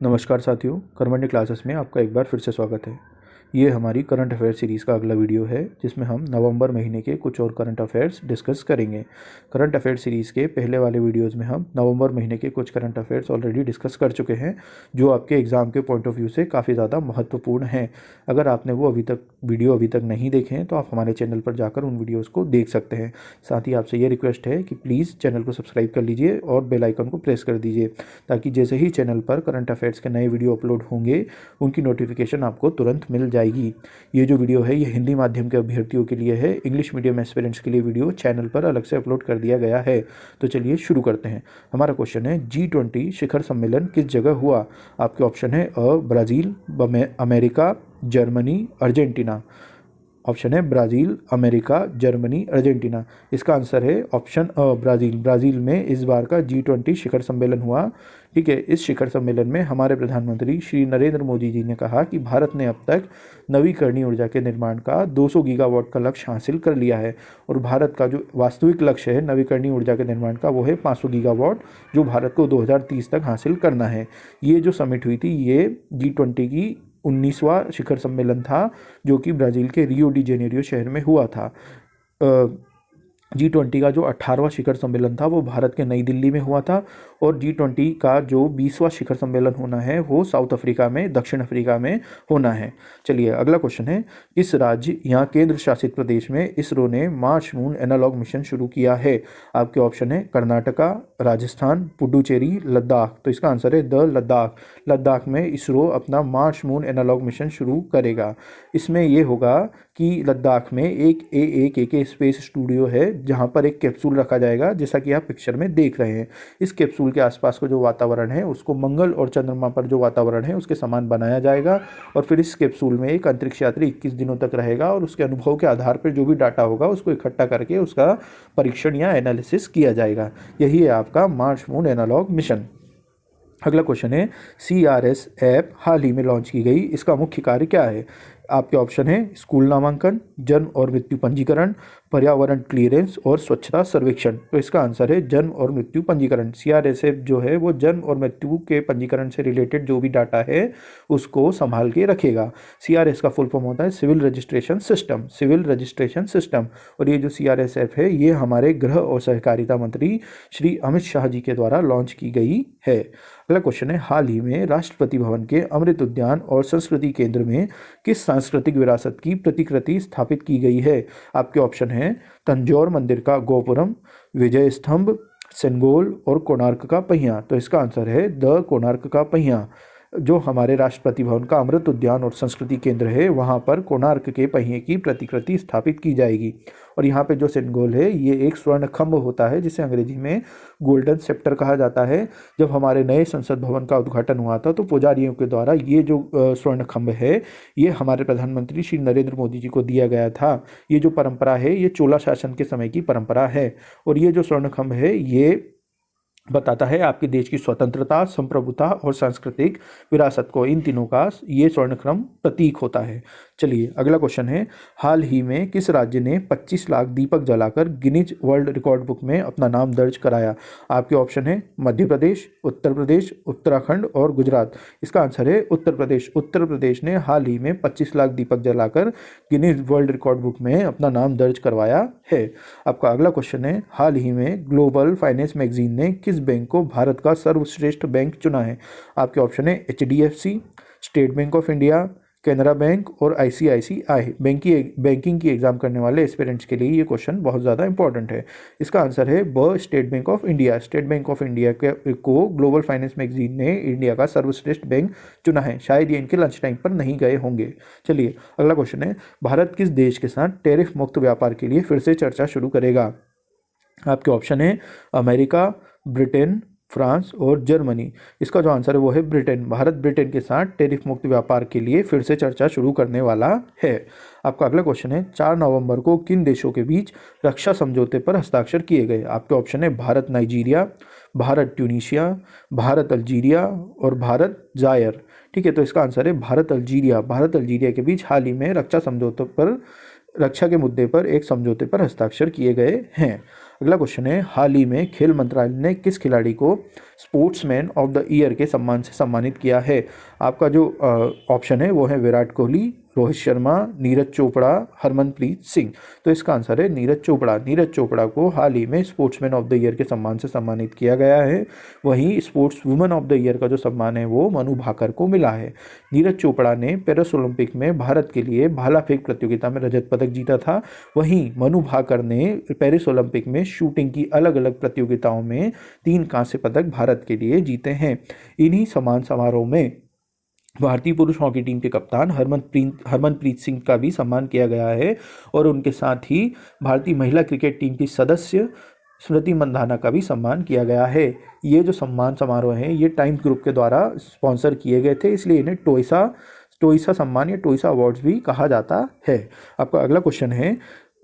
नमस्कार साथियों, कर्मण्य क्लासेस में आपका एक बार फिर से स्वागत है। ये हमारी करंट अफेयर सीरीज़ का अगला वीडियो है जिसमें हम नवंबर महीने के कुछ और करंट अफेयर्स डिस्कस करेंगे। करंट अफेयर सीरीज़ के पहले वाले वीडियोज़ में हम नवंबर महीने के कुछ करंट अफेयर्स ऑलरेडी डिस्कस कर चुके हैं जो आपके एग्ज़ाम के पॉइंट ऑफ व्यू से काफ़ी ज़्यादा महत्वपूर्ण हैं। अगर आपने वो अभी तक नहीं देखे हैं तो आप हमारे चैनल पर जाकर उन वीडियोज़ को देख सकते हैं। साथ ही आपसे ये रिक्वेस्ट है कि प्लीज़ चैनल को सब्सक्राइब कर लीजिए और बेल आइकन को प्रेस कर दीजिए ताकि जैसे ही चैनल पर करंट अफेयर्स के नए वीडियो अपलोड होंगे उनकी नोटिफिकेशन आपको तुरंत मिल जाएगी। ये जो वीडियो है ये हिंदी माध्यम के अभ्यर्थियों के लिए है। इंग्लिश मीडियम एस्पिरेंट्स के लिए वीडियो चैनल पर अलग से अपलोड कर दिया गया है। तो चलिए शुरू करते हैं। हमारा क्वेश्चन है G20 शिखर सम्मेलन किस जगह हुआ। आपके ऑप्शन है Brazil, America, Germany, Argentina. Option है ब्राज़ील, अमेरिका, जर्मनी, अर्जेंटीना। इसका आंसर है ऑप्शन ब्राज़ील। ब्राज़ील में इस बार का G20 शिखर सम्मेलन हुआ। ठीक है, इस शिखर सम्मेलन में हमारे प्रधानमंत्री श्री नरेंद्र मोदी जी ने कहा कि भारत ने अब तक नवीकरणीय ऊर्जा के निर्माण का 200 गीगावाट का लक्ष्य हासिल कर लिया है और भारत का जो वास्तविक लक्ष्य है नवीकरणीय ऊर्जा के निर्माण का वो है 500 गीगावाट, जो भारत को 2030 तक हासिल करना है। ये जो समिट हुई थी ये G20 की 19वां शिखर सम्मेलन था जो कि ब्राज़ील के रियो डी जेनेरियो शहर में हुआ था। G20 का जो 18वां शिखर सम्मेलन था वो भारत के नई दिल्ली में हुआ था और G20 का जो 20वां शिखर सम्मेलन होना है वो साउथ अफ्रीका में, दक्षिण अफ्रीका में होना है। चलिए अगला क्वेश्चन है, इस राज्य या केंद्र शासित प्रदेश में इसरो ने मार्स मून एनालॉग मिशन शुरू किया है। आपके ऑप्शन है कर्नाटका, राजस्थान, पुडुचेरी, लद्दाख। तो इसका आंसर है द लद्दाख। लद्दाख में इसरो अपना मार्स मून एनालॉग मिशन शुरू करेगा। इसमें यह होगा कि लद्दाख में एक AAKK स्पेस स्टूडियो है जहां पर एक कैप्सूल रखा जाएगा, जैसा कि आप पिक्चर में देख रहे हैं। इस कैप्सूल के आसपास का जो वातावरण है उसको मंगल और चंद्रमा पर जो वातावरण है उसके समान बनाया जाएगा और फिर इस कैप्सूल में एक अंतरिक्ष यात्री 21 दिनों तक रहेगा और उसके अनुभव के आधार पर जो भी डाटा होगा उसको इकट्ठा करके उसका परीक्षण या एनालिसिस किया जाएगा। यही है आपका मार्स मून एनालॉग मिशन। अगला क्वेश्चन है, CRS ऐप हाल ही में लॉन्च की गई, इसका मुख्य कार्य क्या है। आपके ऑप्शन है स्कूल नामांकन, जन्म और मृत्यु पंजीकरण, पर्यावरण क्लियरेंस और स्वच्छता सर्वेक्षण। तो इसका आंसर है जन्म और मृत्यु पंजीकरण। CRS ऐप जो है वो जन्म और मृत्यु के पंजीकरण से रिलेटेड जो भी डाटा है उसको संभाल के रखेगा। CRS का फुल फॉर्म होता है civil registration system, civil registration system. और ये जो CRS ऐप है ये हमारे गृह और सहकारिता मंत्री श्री अमित शाह जी के द्वारा लॉन्च की गई है। अगला क्वेश्चन है, हाल ही में राष्ट्रपति भवन के अमृत उद्यान और संस्कृति केंद्र में किस सांस्कृतिक विरासत की प्रतिकृति स्थापित की गई है। आपके ऑप्शन है तंजौर मंदिर का गोपुरम, विजय स्तंभ, सेंगोल और कोणार्क का पहिया। तो इसका आंसर है द कोणार्क का पहिया। जो हमारे राष्ट्रपति भवन का अमृत उद्यान और संस्कृति केंद्र है वहाँ पर कोणार्क के पहिए की प्रतिकृति स्थापित की जाएगी। और यहाँ पे जो सेंगोल है ये एक स्वर्ण खंभ होता है जिसे अंग्रेजी में गोल्डन सेप्टर कहा जाता है। जब हमारे नए संसद भवन का उद्घाटन हुआ था तो पुजारियों के द्वारा ये जो स्वर्ण खंभ है ये हमारे प्रधानमंत्री श्री नरेंद्र मोदी जी को दिया गया था। ये जो परंपरा है ये चोला शासन के समय की परंपरा है और ये जो स्वर्ण खंभ है ये बताता है आपके देश की स्वतंत्रता, संप्रभुता और सांस्कृतिक विरासत को। इन तीनों का ये स्वर्णक्रम प्रतीक होता है। चलिए अगला क्वेश्चन है, हाल ही में किस राज्य ने 25 लाख दीपक जलाकर गिनीज वर्ल्ड रिकॉर्ड बुक में अपना नाम दर्ज कराया। आपके ऑप्शन है मध्य प्रदेश, उत्तर प्रदेश, उत्तराखंड और गुजरात। इसका आंसर है उत्तर प्रदेश। उत्तर प्रदेश ने हाल ही में 25 लाख दीपक जलाकर गिनीज वर्ल्ड रिकॉर्ड बुक में अपना नाम दर्ज करवाया है। आपका अगला क्वेश्चन है, हाल ही में ग्लोबल फाइनेंस मैगजीन ने किस बैंक को भारत का सर्वश्रेष्ठ बैंक चुना है। आपके ऑप्शन है HDFC, state bank of India, Canara bank और ICICI। बैंकिंग की एग्जाम करने वाले एस्पिरेंट्स के लिए ये क्वेश्चन बहुत ज़्यादा इंपॉर्टेंट है। इसका आंसर है state bank of India. State bank of India को ग्लोबल फाइनेंस मैगजीन ने इंडिया का सर्वश्रेष्ठ बैंक चुना है। शायद ये इनके लंच टाइम पर नहीं गए होंगे। चलिए अगला क्वेश्चन है, भारत किस देश के साथ टैरिफ मुक्त व्यापार के लिए फिर से चर्चा शुरू करेगा। आपके ऑप्शन है अमेरिका, ब्रिटेन, फ्रांस और जर्मनी। इसका जो आंसर है वो है ब्रिटेन। भारत ब्रिटेन के साथ टैरिफ मुक्त व्यापार के लिए फिर से चर्चा शुरू करने वाला है। आपका अगला क्वेश्चन है, 4 नवंबर को किन देशों के बीच रक्षा समझौते पर हस्ताक्षर किए गए। आपके ऑप्शन है Bharat Nigeria, Bharat Tunisia, Bharat Algeria और भारत जायर। ठीक है, तो इसका आंसर है भारत अल्जीरिया। भारत अल्जीरिया के बीच हाल ही में रक्षा के मुद्दे पर एक समझौते पर हस्ताक्षर किए गए हैं। अगला क्वेश्चन है, हाल ही में खेल मंत्रालय ने किस खिलाड़ी को स्पोर्ट्समैन ऑफ द ईयर के सम्मान से सम्मानित किया है? आपका जो ऑप्शन है वो है विराट कोहली, रोहित शर्मा, नीरज चोपड़ा, हरमनप्रीत सिंह। तो इसका आंसर है नीरज चोपड़ा। नीरज चोपड़ा को हाल ही में स्पोर्ट्समैन ऑफ द ईयर के सम्मान से सम्मानित किया गया है। वहीं sports women of the year का जो सम्मान है वो मनु भाकर को मिला है। नीरज चोपड़ा ने पेरिस ओलंपिक में भारत के लिए भाला फेंक प्रतियोगिता में रजत पदक जीता था। वहीं मनु भाकर ने पेरिस ओलंपिक में शूटिंग की अलग अलग प्रतियोगिताओं में 3 कांस्य पदक भारत के लिए जीते हैं। इन्हीं सम्मान समारोह में भारतीय पुरुष हॉकी टीम के कप्तान हरमनप्रीत सिंह का भी सम्मान किया गया है और उनके साथ ही भारतीय महिला क्रिकेट टीम की सदस्य स्मृति मंधाना का भी सम्मान किया गया है। ये जो सम्मान समारोह हैं ये टाइम्स ग्रुप के द्वारा स्पॉन्सर किए गए थे, इसलिए इन्हें टोइसा सम्मान या टोइसा अवार्ड्स भी कहा जाता है। आपका अगला क्वेश्चन है,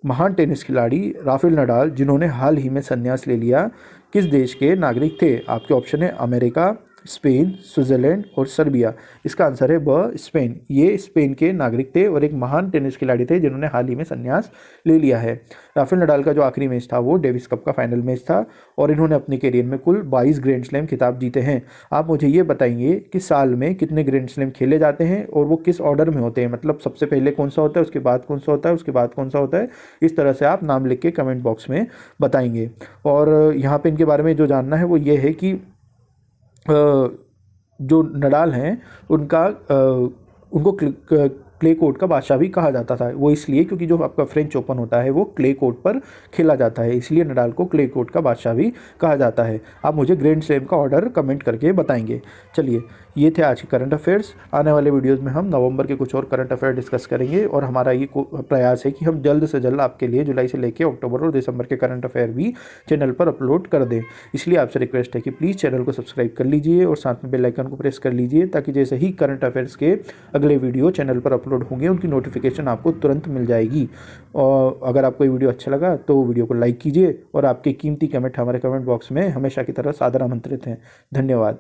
महान टेनिस खिलाड़ी राफेल नडाल जिन्होंने हाल ही में संन्यास ले लिया, किस देश के नागरिक थे? आपके ऑप्शन है अमेरिका, स्पेन, स्विट्जरलैंड और सर्बिया। इसका आंसर है ब स्पेन। ये स्पेन के नागरिक थे और एक महान टेनिस खिलाड़ी थे जिन्होंने हाल ही में संन्यास ले लिया है। राफेल नडाल का जो आखिरी मैच था वो डेविस कप का फाइनल मैच था और इन्होंने अपने करियर में कुल 22 ग्रैंड स्लैम खिताब जीते हैं। आप मुझे ये बताइए कि साल में कितने ग्रैंड स्लैम खेले जाते हैं और वो किस ऑर्डर में होते हैं, मतलब सबसे पहले कौन सा होता है, उसके बाद कौन सा होता है, उसके बाद कौन सा होता है। इस तरह से आप नाम लिख के कमेंट बॉक्स में बताएंगे। और यहाँ पे इनके बारे में जो जानना है वो ये है कि जो नडाल हैं उनको क्ले कोर्ट का बादशाह भी कहा जाता था। वो इसलिए क्योंकि जो आपका फ्रेंच ओपन होता है वो क्ले कोर्ट पर खेला जाता है, इसलिए नडाल को क्ले कोर्ट का बादशाह भी कहा जाता है। आप मुझे ग्रैंड स्लैम का ऑर्डर कमेंट करके बताएंगे। चलिए, ये थे आज के करंट अफेयर्स। आने वाले वीडियोस में हम नवंबर के कुछ और करंट अफेयर डिस्कस करेंगे और हमारा ये प्रयास है कि हम जल्द से जल्द आपके लिए जुलाई से लेकर अक्टूबर और दिसंबर के करंट अफेयर भी चैनल पर अपलोड कर दें। इसलिए आपसे रिक्वेस्ट है कि प्लीज़ चैनल को सब्सक्राइब कर लीजिए और साथ में बेल आइकन को प्रेस कर लीजिए, ताकि जैसे ही करंट अफेयर्स के अगले वीडियो चैनल पर अपलोड होंगे उनकी नोटिफिकेशन आपको तुरंत मिल जाएगी। और अगर आपको ये वीडियो अच्छा लगा तो वीडियो को लाइक कीजिए और आपके कीमती कमेंट हमारे कमेंट बॉक्स में हमेशा की तरह सादर आमंत्रित हैं। धन्यवाद।